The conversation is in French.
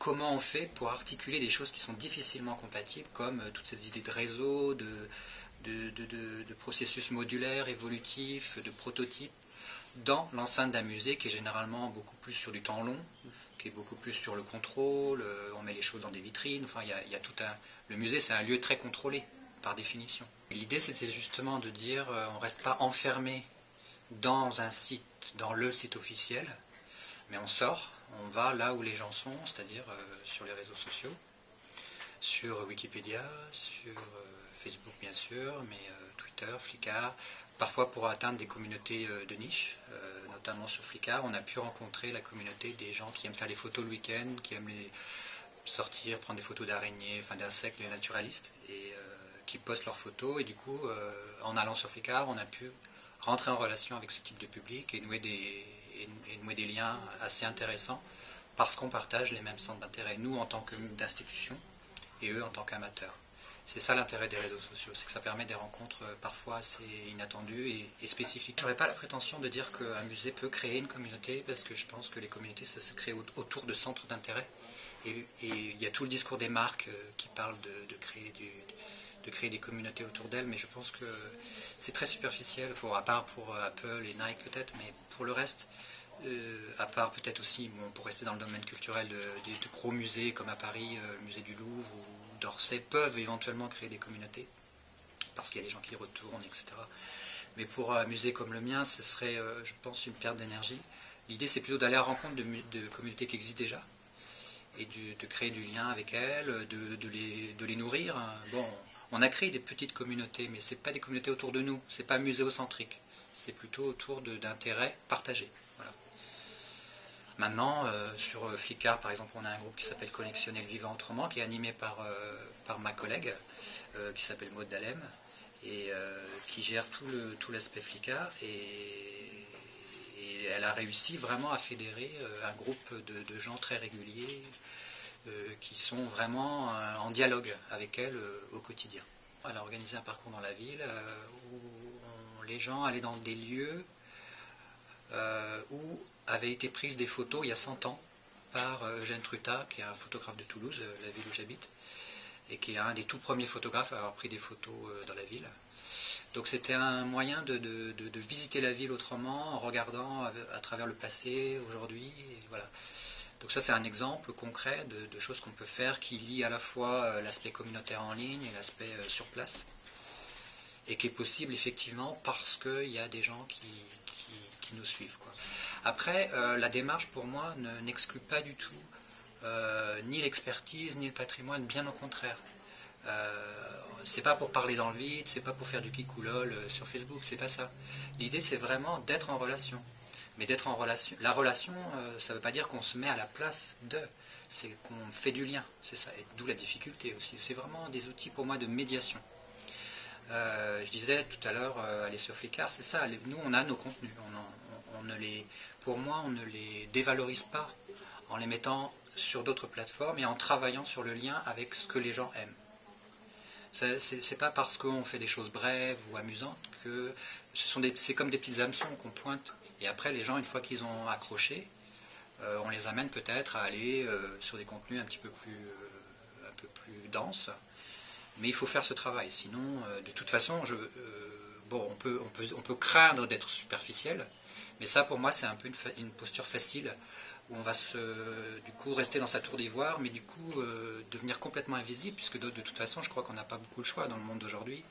comment on fait pour articuler des choses qui sont difficilement compatibles, comme toutes ces idées de réseau, de processus modulaires, évolutifs, de prototypes, dans l'enceinte d'un musée qui est généralement beaucoup plus sur du temps long, qui est beaucoup plus sur le contrôle, on met les choses dans des vitrines, enfin il y a tout un... Le musée c'est un lieu très contrôlé, par définition. L'idée c'était justement de dire, on ne reste pas enfermé dans un site, dans le site officiel, mais on sort, on va là où les gens sont, c'est-à-dire sur les réseaux sociaux, sur Wikipédia, sur Facebook bien sûr, mais Twitter, Flickr, parfois pour atteindre des communautés de niche, notamment sur Flickr, on a pu rencontrer la communauté des gens qui aiment faire des photos le week-end, qui aiment sortir, prendre des photos d'araignées, enfin d'insectes, les naturalistes, et qui postent leurs photos, et du coup, en allant sur Flickr, on a pu rentrer en relation avec ce type de public et nouer des liens assez intéressants, parce qu'on partage les mêmes centres d'intérêt, nous en tant qu'institution, et eux en tant qu'amateurs. C'est ça l'intérêt des réseaux sociaux, c'est que ça permet des rencontres parfois assez inattendues et spécifiques. Je n'aurais pas la prétention de dire qu'un musée peut créer une communauté, parce que je pense que les communautés, ça se crée autour de centres d'intérêt. Et il y a tout le discours des marques qui parle de créer des communautés autour d'elles, mais je pense que c'est très superficiel, à part pour Apple et Nike peut-être, mais pour le reste, à part peut-être aussi, bon, pour rester dans le domaine culturel, de gros musées comme à Paris, le musée du Louvre ou d'Orsay peuvent éventuellement créer des communautés, parce qu'il y a des gens qui y retournent, etc. Mais pour un musée comme le mien, ce serait, je pense, une perte d'énergie. L'idée, c'est plutôt d'aller à la rencontre de communautés qui existent déjà, et de créer du lien avec elles, de les nourrir. Bon, on a créé des petites communautés, mais ce n'est pas des communautés autour de nous, c'est pas muséocentrique, c'est plutôt autour d'intérêts partagés. Voilà. Maintenant, sur Flickr, par exemple, on a un groupe qui s'appelle Collectionner le vivant autrement, qui est animé par ma collègue, qui s'appelle Maud Dalem, et qui gère tout l'aspect Flickr, et elle a réussi vraiment à fédérer un groupe de gens très réguliers, qui sont vraiment en dialogue avec elle au quotidien. Elle a organisé un parcours dans la ville où les gens allaient dans des lieux où avaient été prises des photos il y a 100 ans par Eugène Trutat, qui est un photographe de Toulouse, la ville où j'habite, et qui est un des tout premiers photographes à avoir pris des photos dans la ville. Donc c'était un moyen de visiter la ville autrement, en regardant à travers le passé, aujourd'hui, voilà. Donc ça c'est un exemple concret de choses qu'on peut faire qui lie à la fois l'aspect communautaire en ligne et l'aspect sur place, et qui est possible effectivement parce qu'il y a des gens qui nous suivent, quoi. Après, la démarche pour moi n'exclut pas du tout ni l'expertise ni le patrimoine, bien au contraire. C'est pas pour parler dans le vide, c'est pas pour faire du kikou-lol sur Facebook, c'est pas ça. L'idée c'est vraiment d'être en relation. Mais d'être en relation, la relation, ça veut pas dire qu'on se met à la place de, c'est qu'on fait du lien, c'est ça, et d'où la difficulté aussi. C'est vraiment des outils pour moi de médiation. Je disais tout à l'heure, aller sur Flickr, c'est ça, nous on a nos contenus, pour moi on ne les dévalorise pas en les mettant sur d'autres plateformes et en travaillant sur le lien avec ce que les gens aiment. C'est pas parce qu'on fait des choses brèves ou amusantes que c'est comme des petites hameçons qu'on pointe, et après les gens, une fois qu'ils ont accroché, on les amène peut-être à aller sur des contenus un peu plus denses, mais il faut faire ce travail, sinon de toute façon bon, on peut craindre d'être superficiel, mais ça pour moi c'est un peu une posture facile, où on va du coup rester dans sa tour d'ivoire, mais du coup devenir complètement invisible, puisque de toute façon je crois qu'on n'a pas beaucoup le choix dans le monde d'aujourd'hui.